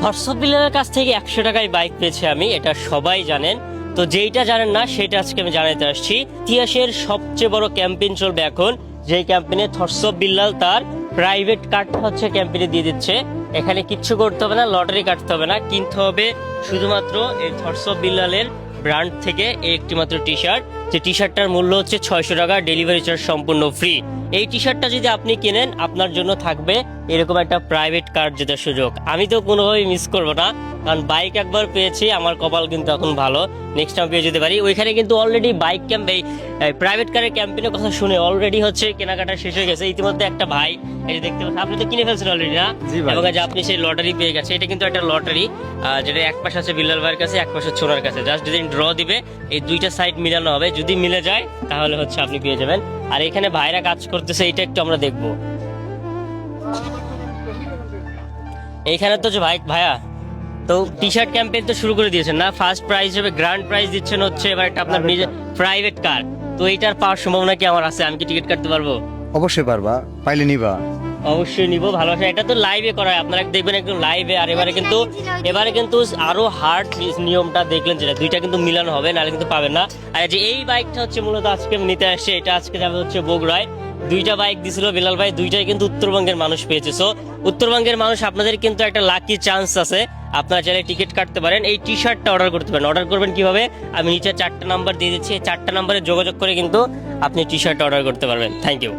থরসব বিলালের কাছ থেকে 100 টাকায় বাইক পেয়েছি আমি, এটা সবাই জানেন। তো যেইটা জানেন না সেটা আজকে আমি জানাতে আসছি। ইতিহাসের সবচেয়ে বড় ক্যাম্পেইন চলবে এখন, যেই ক্যাম্পেইনে থরসব বিল্লাল তার প্রাইভেট কার্ডটা হচ্ছে ক্যাম্পেইনে দিয়ে দিচ্ছে। এখানে কিচ্ছু করতে হবে না, লটারি কাটতে হবে না, কিনতে হবে শুধুমাত্র এই থরসব বিল্লালের ব্র্যান্ড থেকে এই একটি মাত্র টি শার্ট। যে টি শার্টটার মূল্য হচ্ছে 600 টাকা, ডেলিভারি চার্জ সম্পূর্ণ ফ্রি। এই টি শার্টটা যদি আপনি কেনেন আপনার জন্য থাকবে এরকম একটা প্রাইভেট কার জেতার সুযোগ। আমি তো কোনোভাবেই মিস করবো না, কারণ বাইক একবার পেয়েছি, আমার কপাল কিন্তু এখন ভালো, নেক্সট টাইম পেয়ে যেতে পারি। ওইখানে কিন্তু অলরেডি বাইক ক্যাম্প এই প্রাইভেট কারের ক্যাম্পেইনের কথা শুনে অলরেডি হচ্ছে কেনাকাটা শেষ হয়ে গেছে। ইতিমধ্যে একটা ভাই, এই যে দেখতে পাচ্ছেন, আপনি তো কিনে ফেলছেন অলরেডি না? এবং যে আপনি সেই লটারি পেয়ে গেছে, এটা কিন্তু একটা লটারি, যেটা এক পাশে আছে বিল্লাল ভাইয়ের কাছে, এক পাশে ছোনার কাছে। জাস্ট যেদিন ড্র দিবে এই দুইটা সাইড মিলানো হবে, যদি মিলে যায় তাহলে হচ্ছে আপনি পেয়ে যাবেন। আর এখানে ভাইরা কাজ করতেছে, এটা একটু আমরা দেখবো। এইখানে তো যে ভাইয়া তো টি শার্ট ক্যাম্পেইন তো শুরু করে দিয়েছেন না? ফার্স্ট প্রাইজ হিসেবে গ্র্যান্ড প্রাইজ দিচ্ছেন হচ্ছে এবার একটা আপনার নিজের প্রাইভেট কার। তো এইটার পাওয়ার সম্ভাবনা কি আমার আছে? আমি কি টিকিট কাটতে পারবো? অবশ্যই পারবা, পাইলে নিবা। অবশ্যই নিব, ভালোবাসা। এটা তো লাইভে করা হয়, আপনারা দেখবেন একদম লাইভে। আর এবারে কিন্তু আরো হার্ড নিয়মটা দেখলেন, যেটা দুইটা কিন্তু মিলানো হবে, নাহলে কিন্তু পাবেন না। আর যে এই বাইকটা হচ্ছে মূলত আজকে আমি নিতে আসছে, এটা আজকে যাবে হচ্ছে বগুড়ায়। দুইটা বাইক দিছিল বিলাল ভাই, দুইটাই কিন্তু উত্তরবঙ্গের মানুষ পেয়েছে। সো উত্তরবঙ্গের মানুষ, আপনাদের কিন্তু একটা লাকি চান্স আছে, আপনারা চাইলে টিকিট কাটতে পারেন, এই টি শার্টটা অর্ডার করতে পারেন। অর্ডার করবেন কিভাবে? আমি নিচে 4টা নাম্বার দিয়ে দিচ্ছি, এই 4টা নাম্বারে যোগাযোগ করে কিন্তু আপনি টি শার্টটা অর্ডার করতে পারবেন। Thank you.